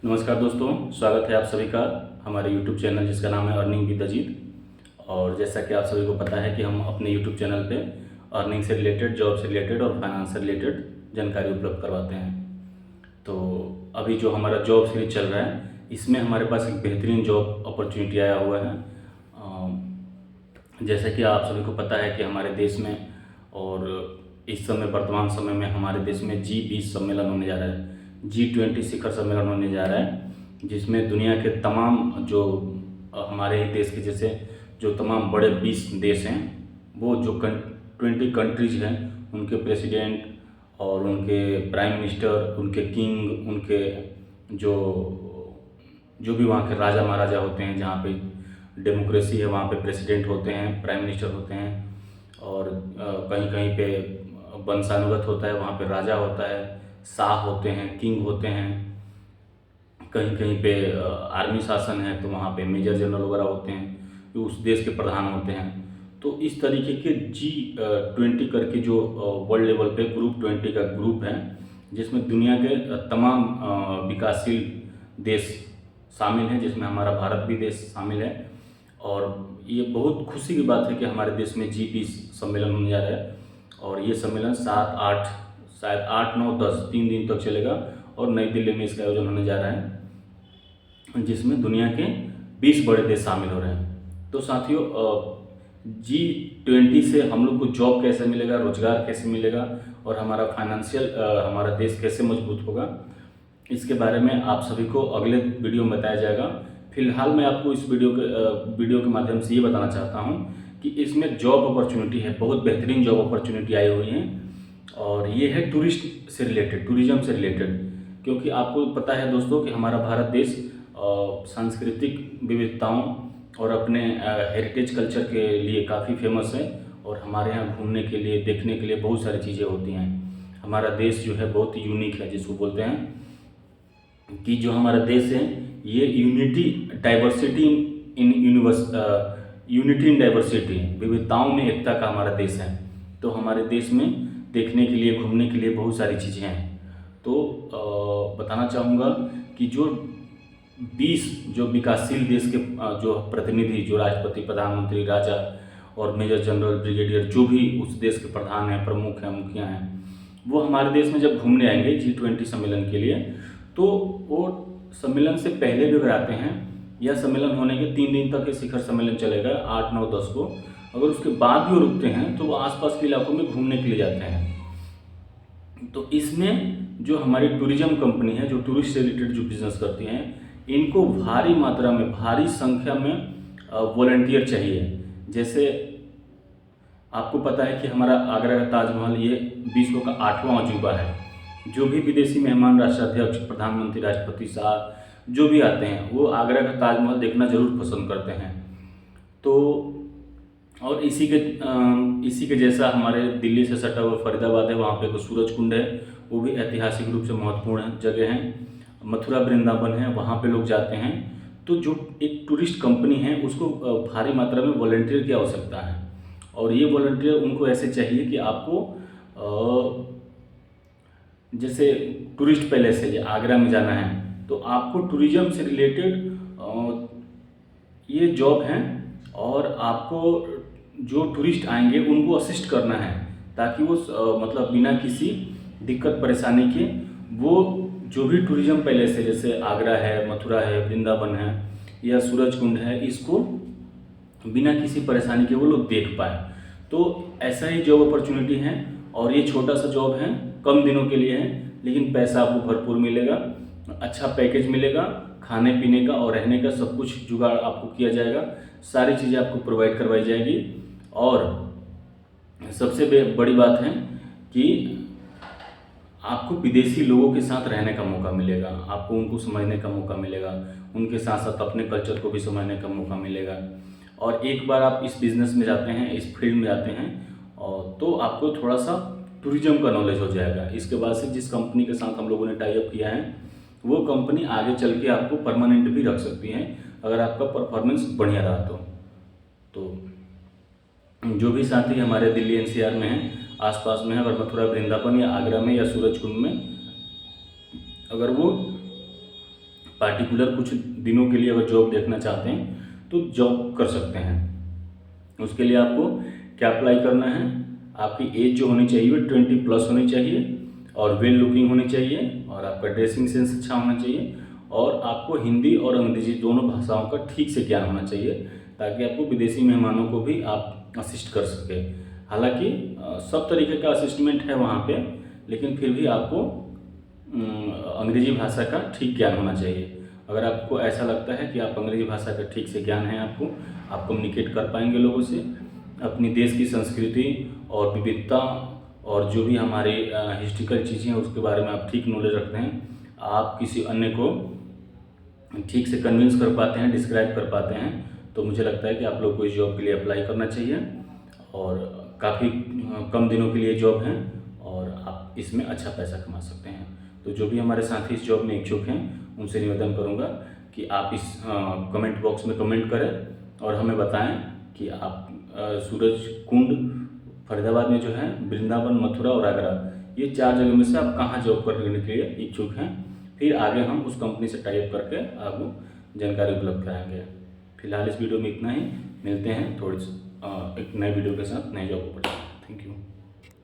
नमस्कार दोस्तों, स्वागत है आप सभी का हमारे YouTube चैनल जिसका नाम है अर्निंग विद अजीत। और जैसा कि आप सभी को पता है कि हम अपने YouTube चैनल पे अर्निंग से रिलेटेड, जॉब से रिलेटेड और फाइनेंस से रिलेटेड जानकारी उपलब्ध करवाते हैं। तो अभी जो हमारा जॉब सीरीज चल रहा है, इसमें हमारे पास एक बेहतरीन जॉब अपॉर्चुनिटी आया हुआ है। जैसा कि आप सभी को पता है कि हमारे देश में और इस समय वर्तमान समय में हमारे देश में G20 सम्मेलन होने जा रहा है, G20 शिखर सम्मेलन होने जा रहा है, जिसमें दुनिया के तमाम जो हमारे ही देश के जैसे जो तमाम बड़े 20 देश हैं, वो जो 20 कंट्रीज हैं, उनके प्रेसिडेंट और उनके प्राइम मिनिस्टर, उनके किंग, उनके जो भी वहाँ के राजा महाराजा होते हैं, जहाँ पे डेमोक्रेसी है वहाँ पे प्रेसिडेंट होते हैं, प्राइम मिनिस्टर होते हैं, और कहीं कहीं पे वंशानुगत होता है, वहाँ पे राजा होता है, शाह होते हैं, किंग होते हैं, कहीं कहीं पे आर्मी शासन है तो वहाँ पे मेजर जनरल वगैरह होते हैं, जो उस देश के प्रधान होते हैं। तो इस तरीके के G20 करके जो वर्ल्ड लेवल पे ग्रुप 20 का ग्रुप है, जिसमें दुनिया के तमाम विकासशील देश शामिल हैं, जिसमें हमारा भारत भी देश शामिल है। और ये बहुत खुशी की बात है कि हमारे देश में G20 सम्मेलन होने जा रहा है, और ये सम्मेलन 7, 8, शायद 8, 9, 10 3 दिन तक चलेगा, और नई दिल्ली में इसका आयोजन होने जा रहा है, जिसमें दुनिया के 20 बड़े देश शामिल हो रहे हैं। तो साथियों, G20 से हम लोग को जॉब कैसे मिलेगा, रोजगार कैसे मिलेगा, और हमारा फाइनेंशियल हमारा देश कैसे मजबूत होगा, इसके बारे में आप सभी को अगले वीडियो में बताया जाएगा। फिलहाल मैं आपको इस वीडियो के माध्यम से ये बताना चाहता हूँ कि इसमें जॉब अपॉर्चुनिटी है, बहुत बेहतरीन जॉब अपॉर्चुनिटी आई हुई है, और ये है टूरिस्ट से रिलेटेड, टूरिज्म से रिलेटेड। क्योंकि आपको पता है दोस्तों कि हमारा भारत देश सांस्कृतिक विविधताओं और अपने हेरिटेज कल्चर के लिए काफ़ी फेमस है, और हमारे यहाँ घूमने के लिए, देखने के लिए बहुत सारी चीज़ें होती हैं। हमारा देश जो है बहुत यूनिक है, जिसको बोलते हैं कि जो हमारा देश है ये यूनिटी इन डाइवर्सिटी, विविधताओं में एकता का हमारा देश है। तो हमारे देश में देखने के लिए, घूमने के लिए बहुत सारी चीज़ें हैं। तो बताना चाहूँगा कि जो 20 जो विकासशील देश के जो प्रतिनिधि, जो राष्ट्रपति, प्रधानमंत्री, राजा और मेजर जनरल, ब्रिगेडियर, जो भी उस देश के प्रधान हैं, प्रमुख हैं, मुखिया हैं, वो हमारे देश में जब घूमने आएंगे G20 सम्मेलन के लिए, तो वो सम्मेलन से पहले भी अगर आते हैं, यह सम्मेलन होने के 3 दिन तक ये शिखर सम्मेलन चलेगा 8, 9, 10 को, अगर उसके बाद भी वो रुकते हैं तो वो आसपास के इलाकों में घूमने के लिए जाते हैं। तो इसमें जो हमारी टूरिज्म कंपनी है, जो टूरिस्ट से रिलेटेड जो बिजनेस करती हैं, इनको भारी मात्रा में, भारी संख्या में वॉलंटियर चाहिए। जैसे आपको पता है कि हमारा आगरा का ताजमहल ये विश्व का 8वां अजूबा है। जो भी विदेशी मेहमान, राष्ट्राध्यक्ष, प्रधानमंत्री, राष्ट्रपति साहब जो भी आते हैं, वो आगरा का ताजमहल देखना जरूर पसंद करते हैं। तो और इसी के जैसा हमारे दिल्ली से सटा हुआ फरीदाबाद है, वहाँ पे एक सूरज कुंड है, वो भी ऐतिहासिक रूप से महत्वपूर्ण जगह है। मथुरा वृंदावन है, वहाँ पे लोग जाते हैं। तो जो एक टूरिस्ट कंपनी है, उसको भारी मात्रा में वॉलंटियर की आवश्यकता है, और ये वॉलंटियर उनको ऐसे चाहिए कि आपको जैसे टूरिस्ट पैलेस है, आगरा में जाना है, तो आपको टूरिज्म से रिलेटेड ये जॉब है, और आपको जो टूरिस्ट आएंगे उनको असिस्ट करना है, ताकि वो मतलब बिना किसी दिक्कत परेशानी के, वो जो भी टूरिज्म पैलेस है, जैसे आगरा है, मथुरा है, वृंदावन है या सूरज कुंड है, इसको बिना किसी परेशानी के वो लोग देख पाए। तो ऐसा ही जॉब अपॉर्चुनिटी है, और ये छोटा सा जॉब है, कम दिनों के लिए है, लेकिन पैसा आपको भरपूर मिलेगा, अच्छा पैकेज मिलेगा, खाने पीने का और रहने का सब कुछ जुगाड़ आपको किया जाएगा, सारी चीज़ें आपको प्रोवाइड करवाई जाएगी। और सबसे बड़ी बात है कि आपको विदेशी लोगों के साथ रहने का मौका मिलेगा, आपको उनको समझने का मौका मिलेगा, उनके साथ साथ अपने कल्चर को भी समझने का मौका मिलेगा। और एक बार आप इस बिज़नेस में जाते हैं, इस फील्ड में जाते हैं, और तो आपको थोड़ा सा टूरिज्म का नॉलेज हो जाएगा। इसके बाद से जिस कंपनी के साथ हम लोगों ने टाई अप किया है, वो कंपनी आगे चल के आपको परमानेंट भी रख सकती है, अगर आपका परफॉर्मेंस बढ़िया रहा तो जो भी साथी हमारे दिल्ली NCR में हैं, आसपास में है, अगर मथुरा, वृंदावन या आगरा में या सूरज कुंड में अगर वो पार्टिकुलर कुछ दिनों के लिए अगर जॉब देखना चाहते हैं तो जॉब कर सकते हैं। उसके लिए आपको क्या अप्लाई करना है, आपकी एज जो होनी चाहिए वो 20+ होनी चाहिए और वेल लुकिंग होनी चाहिए और आपका ड्रेसिंग सेंस अच्छा होना चाहिए और आपको हिंदी और अंग्रेजी दोनों भाषाओं का ठीक से ज्ञान होना चाहिए ताकि आपको विदेशी मेहमानों को भी आप असिस्ट कर सके। हालांकि सब तरीके का असिस्टमेंट है वहाँ पे, लेकिन फिर भी आपको अंग्रेजी भाषा का ठीक ज्ञान होना चाहिए। अगर आपको ऐसा लगता है कि आप अंग्रेजी भाषा का ठीक से ज्ञान है आपको, आप कम्युनिकेट कर पाएंगे लोगों से, अपनी देश की संस्कृति और विविधता और जो भी हमारे हिस्ट्रिकल चीज़ें हैं उसके बारे में आप ठीक नॉलेज रखते हैं, आप किसी अन्य को ठीक से कन्विंस कर पाते हैं, डिस्क्राइब कर पाते हैं, तो मुझे लगता है कि आप लोग को इस जॉब के लिए अप्लाई करना चाहिए। और काफ़ी कम दिनों के लिए जॉब है और आप इसमें अच्छा पैसा कमा सकते हैं। तो जो भी हमारे साथी इस जॉब में इच्छुक हैं उनसे निवेदन करूंगा कि आप इस कमेंट बॉक्स में कमेंट करें और हमें बताएं कि आप सूरज कुंड फरीदाबाद में जो है, वृंदावन, मथुरा और आगरा, ये 4 जगह में से आप कहाँ जॉब करने के लिए इच्छुक हैं। फिर आगे हम उस कंपनी से टाई अप करके आपको जानकारी उपलब्ध कराएंगे। फिलहाल इस वीडियो में इतना ही, मिलते हैं थोड़ी एक नए वीडियो के साथ नए जॉब पर। Thank you.